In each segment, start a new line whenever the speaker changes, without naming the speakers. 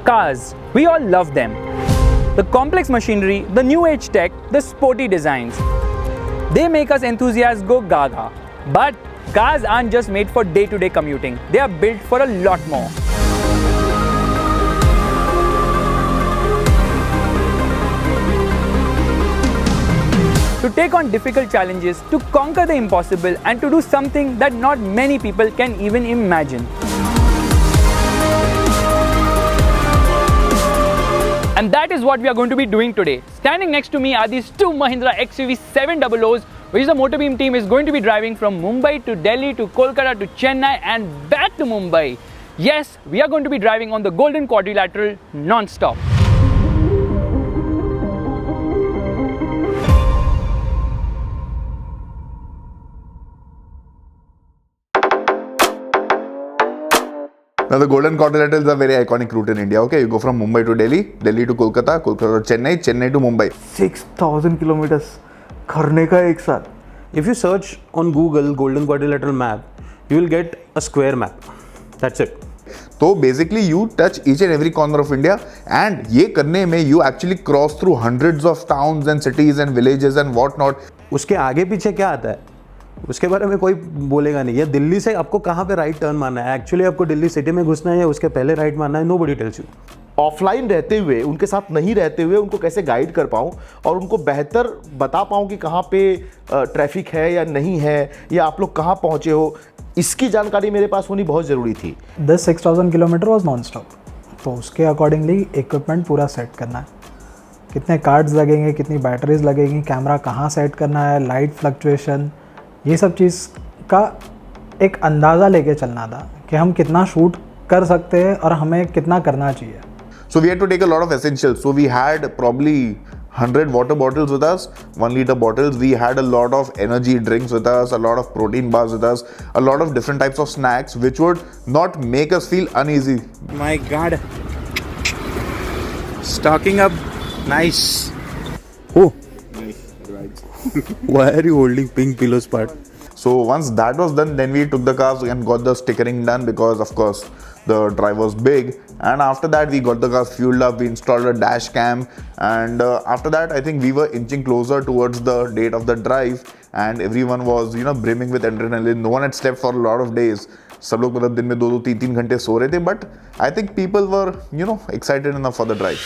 Cars, we all love them. The complex machinery, the new age tech, the sporty designs. They make us enthusiasts go gaga. But cars aren't just made for day-to-day commuting. They are built for a lot more. To take on difficult challenges, to conquer the impossible, and to do something that not many people can even imagine. And that is what we are going to be doing today. Standing next to me are these two Mahindra XUV700s, which the MotorBeam team is going to be driving from Mumbai to Delhi to Kolkata to Chennai and back to Mumbai. Yes, we are going to be driving on the Golden Quadrilateral non-stop.
Now the Golden Quadrilateral is a very iconic route in India. Okay, you go from Mumbai to Delhi, Delhi to Kolkata, Kolkata to Chennai, Chennai to Mumbai.
6,000 kilometers करने का एक साथ.
If you search on Google Golden Quadrilateral map, you will get a square map. That's it.
So basically you touch each and every corner of India, and ये करने में you actually cross through hundreds of towns and cities and villages and whatnot.
उसके आगे पीछे क्या आता है उसके बारे में कोई बोलेगा नहीं. या दिल्ली से आपको कहाँ पे राइट टर्न मारना है, एक्चुअली आपको दिल्ली सिटी में घुसना है या उसके पहले राइट मारना है, नोबडी टेल्स यू.
ऑफलाइन रहते हुए, उनके साथ नहीं रहते हुए उनको कैसे गाइड कर पाऊँ और उनको बेहतर बता पाऊँ कि कहाँ पे ट्रैफिक है या नहीं है, या आप लोग कहाँ पहुँचे हो, इसकी जानकारी मेरे पास होनी बहुत ज़रूरी थी.
This 6,000 kilometre was non stop, तो उसके अकॉर्डिंगली इक्विपमेंट पूरा सेट करना है. कितने कार्ड्स लगेंगे, कितनी बैटरीज लगेंगी, कैमरा कहाँ सेट करना है, लाइट फ्लक्चुएशन, ये सब चीज़ का एक अंदाज़ा लेके चलना था कि हम कितना शूट कर सकते हैं और हमें कितना करना चाहिए.
So we had to take a lot of essentials. So we had probably 100 water bottles with us, 1 liter bottles. We had a lot of energy drinks with us, a lot of protein bars with us, a lot of different types of snacks which would not make us feel uneasy.
My God, stocking up, nice. Oh, why are you holding pink pillows part?
So once that was done, then we took the cars and got the stickering done, because of course the drive was big. And after that we got the cars fueled up, we installed a dash cam, and after that I think we were inching closer towards the date of the drive, and everyone was brimming with adrenaline. No one had slept for a lot of days. सब लोग मतलब दिन में 2-3 घंटे सो रहे थे, but I think people were excited enough for the drive.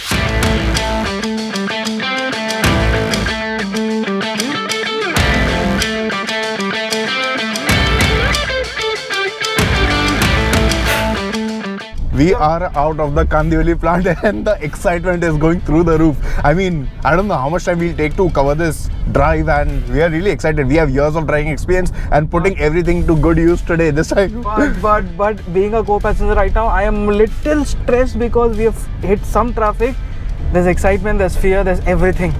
We are out of the Kandivali plant and the excitement is going through the roof. I mean, I don't know how much time we'll take to cover this drive, and we are really excited. We have years of driving experience and putting everything to good use today this time.
But being a co-passenger right now, I am a little stressed because we have hit some traffic. There's excitement, there's fear, there's everything.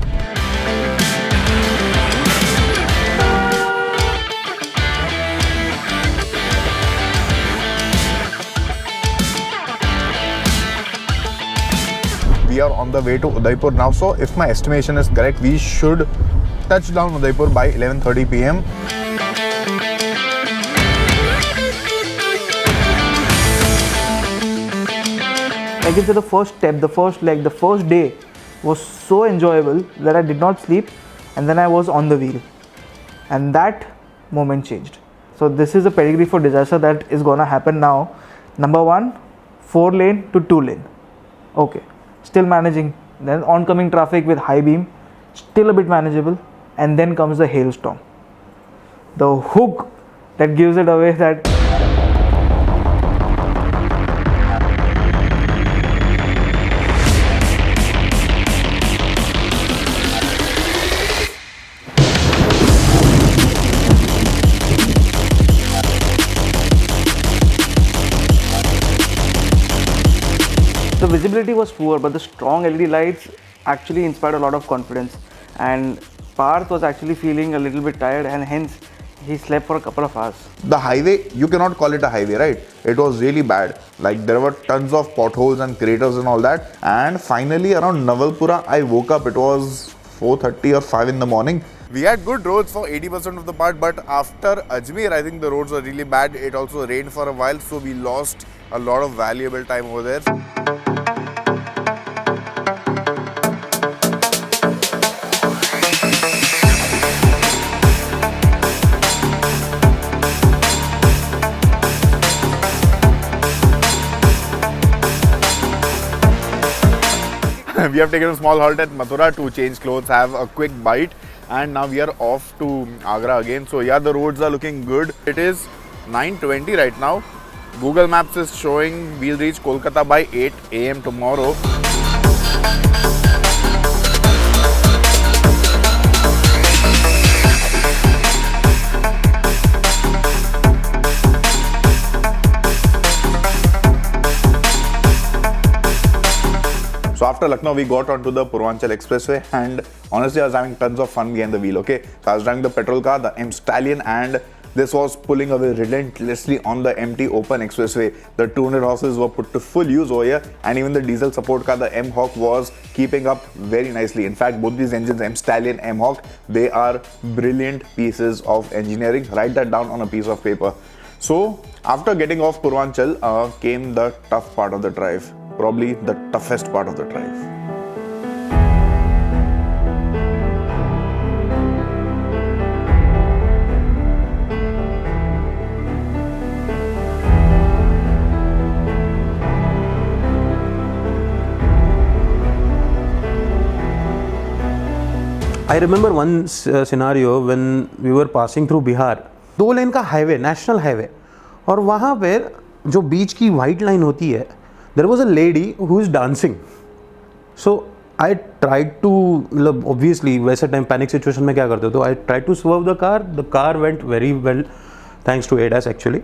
We are on the way to Udaipur now, so if my estimation is correct, we should touch down Udaipur by 11:30 p.m.
I can say the first step, the first leg, the first day was so enjoyable that I did not sleep, and then I was on the wheel, and that moment changed. So this is a pedigree for disaster that is gonna happen now. Number 1, 4 lane to 2 lane. Okay. Still managing, then oncoming traffic with high beam, still a bit manageable, and then comes the hailstorm. The hook that gives it away, that the visibility was poor, but the strong LED lights actually inspired a lot of confidence, and Parth was actually feeling a little bit tired, and hence he slept for a couple of hours.
The highway, you cannot call it a highway, right? It was really bad. Like there were tons of potholes and craters and all that. And finally around Navalpura, I woke up. It was 4:30 or 5 in the morning. We had good roads for 80% of the part, but after Ajmer, I think the roads were really bad. It also rained for a while, so we lost a lot of valuable time over there. we have taken a small halt at Mathura to change clothes, have a quick bite, and now we are off to Agra again. So yeah, the roads are looking good. It is 9:20 right now. Google Maps is showing we'll reach Kolkata by 8 AM tomorrow. So after Lucknow, we got onto the Purvanchal Expressway, and honestly, I was having tons of fun behind the wheel, okay? So I was driving the petrol car, the M Stallion, and this was pulling away relentlessly on the empty open expressway. The 200 horses were put to full use over here, and even the diesel support car, the M Hawk, was keeping up very nicely. In fact, both these engines, M Stallion, M Hawk, they are brilliant pieces of engineering. Write that down on a piece of paper. So after getting off Purvanchal came the tough part of the drive. Probably the toughest part of the drive.
I remember one scenario when we were passing through Bihar. 2 लेन का highway, national highway, और वहाँ पे जो बीच की white line होती है, there was a lady who is dancing. So I tried to, obviously वैसे time panic situation में क्या करते हो, तो I tried to swerve the car went very well thanks to ADAS actually.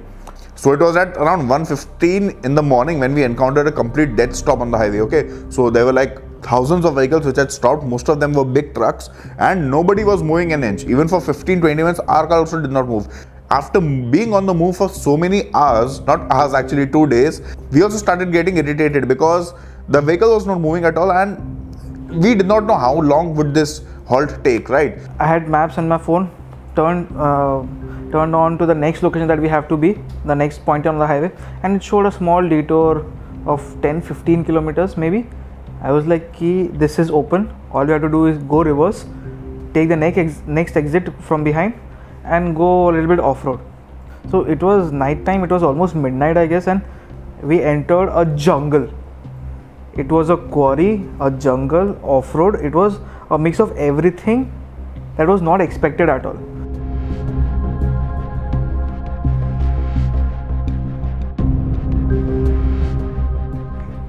So it was at around 1:15 in the morning when we encountered a complete dead stop on the highway, okay? So there were like thousands of vehicles which had stopped. Most of them were big trucks, and nobody was moving an inch. Even for 15-20 minutes, our car also did not move. After being on the move for so many hours, not hours actually, 2 days, we also started getting irritated because the vehicle was not moving at all, and we did not know how long would this halt take, right?
I had maps on my phone, turned on to the next location that we have to be, the next point on the highway, and it showed a small detour of 10-15 kilometers maybe. I was like, this is open, all we have to do is go reverse, take the next exit from behind, and go a little bit off-road. So it was night time, it was almost midnight I guess, and we entered a jungle. It was a quarry, a jungle, off-road. It was a mix of everything that was not expected at all.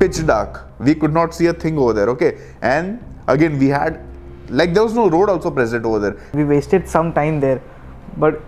Pitch dark. We could not see a thing over there, okay? And again, we had, like, there was no road also present over there.
We wasted some time there, but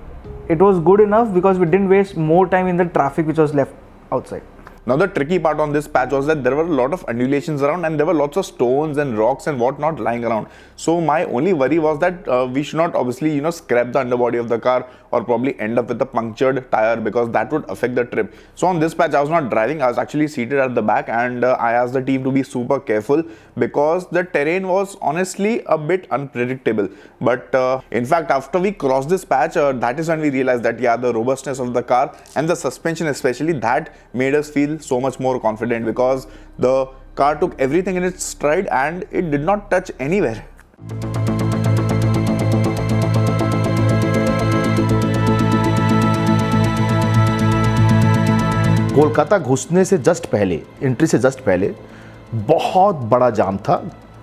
it was good enough because we didn't waste more time in the traffic which was left outside.
Now the tricky part on this patch was that there were a lot of undulations around, and there were lots of stones and rocks and whatnot lying around. So my only worry was that we should not obviously, scrap the underbody of the car or probably end up with a punctured tire, because that would affect the trip. So on this patch I was not driving, I was actually seated at the back, and I asked the team to be super careful because the terrain was honestly a bit unpredictable. But in fact, after we crossed this patch, that is when we realized that the robustness of the car and the suspension especially, that made us feel so much more confident, because the car took everything in its stride and it did not touch anywhere.
Kolkata घुसने से just पहले, entry से just पहले बहुत बड़ा जाम था,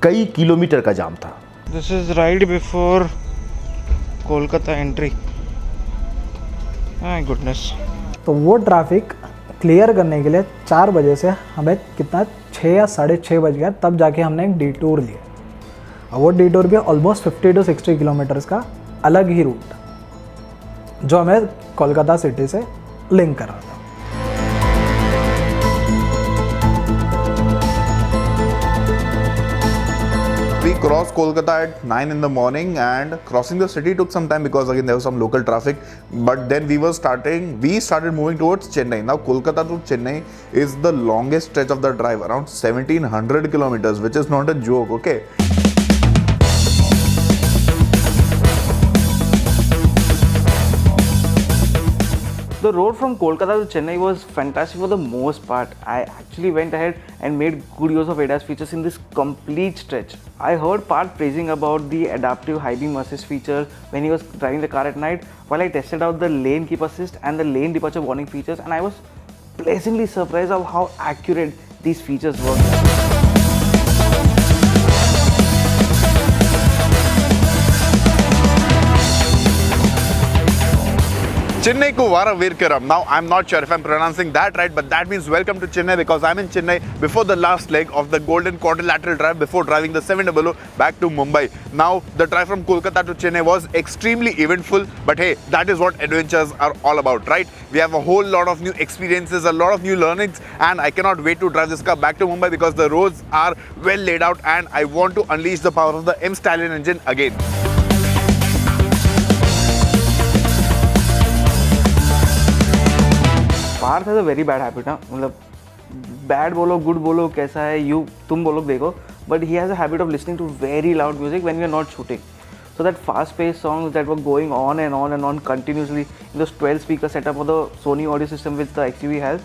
कई kilometre का जाम था.
This is right before Kolkata entry. My goodness.
तो वो ट्रैफिक क्लियर करने के लिए 4 बजे से हमें कितना 6 या 6:30 बज गया, तब जाके हमने एक डिटूर लिया. और वो डिटूर भी ऑलमोस्ट 50 to 60 किलोमीटर्स का अलग ही रूट जो हमें कोलकाता सिटी से लिंक कर रहा था.
We crossed Kolkata at 9 in the morning, and crossing the city took some time because again there was some local traffic. But then we started moving towards Chennai. Now Kolkata to Chennai is the longest stretch of the drive, around 1700 kilometers, which is not a joke, okay?
The road from Kolkata to Chennai was fantastic for the most part. I actually went ahead and made good use of ADAS features in this complete stretch. I heard Parth praising about the adaptive high beam assist feature when he was driving the car at night, while I tested out the lane keep assist and the lane departure warning features, and I was pleasantly surprised of how accurate these features were.
Chennai ku Varavirkaram. Now, I'm not sure if I'm pronouncing that right, but that means welcome to Chennai because I'm in Chennai before the last leg of the Golden Quadrilateral drive before driving the 700 back to Mumbai. Now, the drive from Kolkata to Chennai was extremely eventful, but hey, that is what adventures are all about, right? We have a whole lot of new experiences, a lot of new learnings, and I cannot wait to drive this car back to Mumbai because the roads are well laid out and I want to unleash the power of the M Stallion engine again.
Parth has a very bad habit ना, मतलब bad बोलो good बोलो कैसा है you तुम बोलो देखो, but he has a habit of listening to very loud music when we are not shooting. So that fast-paced songs that were going on and on and on continuously in those 12-speaker setup of the Sony audio system which the XUV has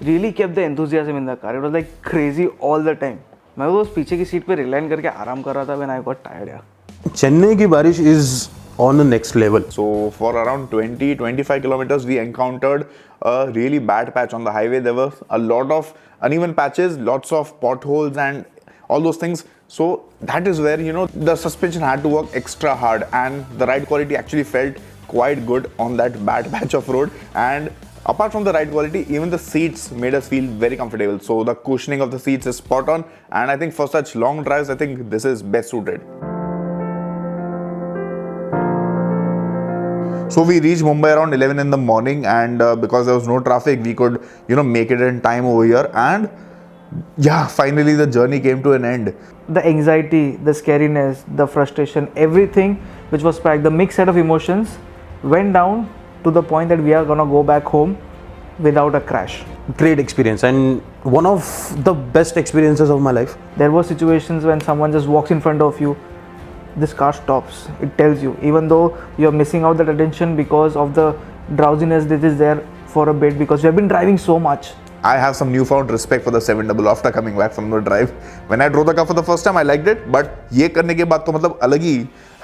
really kept the enthusiasm in the car. It was like crazy all the time. मैं वो पीछे की seat पे रिलैंड करके आराम कर रहा था when I got tired. यार
चेन्नई की बारिश is on the next level.
So for around 20-25 kilometers, we encountered a really bad patch on the highway. There were a lot of uneven patches, lots of potholes and all those things. So that is where, you know, the suspension had to work extra hard and the ride quality actually felt quite good on that bad patch of road. And apart from the ride quality, even the seats made us feel very comfortable. So the cushioning of the seats is spot on. And I think for such long drives, I think this is best suited. So we reached Mumbai around 11 in the morning and because there was no traffic, we could, you know, make it in time over here. And yeah, finally the journey came to an end.
The anxiety, the scariness, the frustration, everything which was packed, the mixed set of emotions went down to the point that we are gonna go back home without a crash.
Great experience and one of the best experiences of my life.
There were situations when someone just walks in front of you, this car stops. It tells you, even though you are missing out that attention because of the drowsiness that is there for a bit because you have been driving so much.
I have some newfound respect for the 700 after coming back from the drive. When I drove the car for the first time, I liked it, but ये करने के बाद तो मतलब अलग ही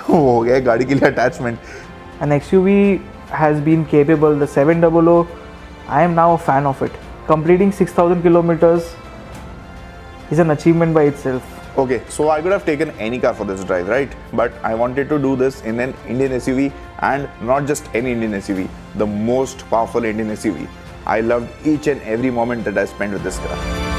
हो गया गाड़ी के लिए attachment.
An XUV has been capable, the 700, I am now a fan of it. Completing 6,000 kilometers is an achievement by itself.
Okay, so I could have taken any car for this drive, right? But I wanted to do this in an Indian SUV and not just any Indian SUV, the most powerful Indian SUV. I loved each and every moment that I spent with this car.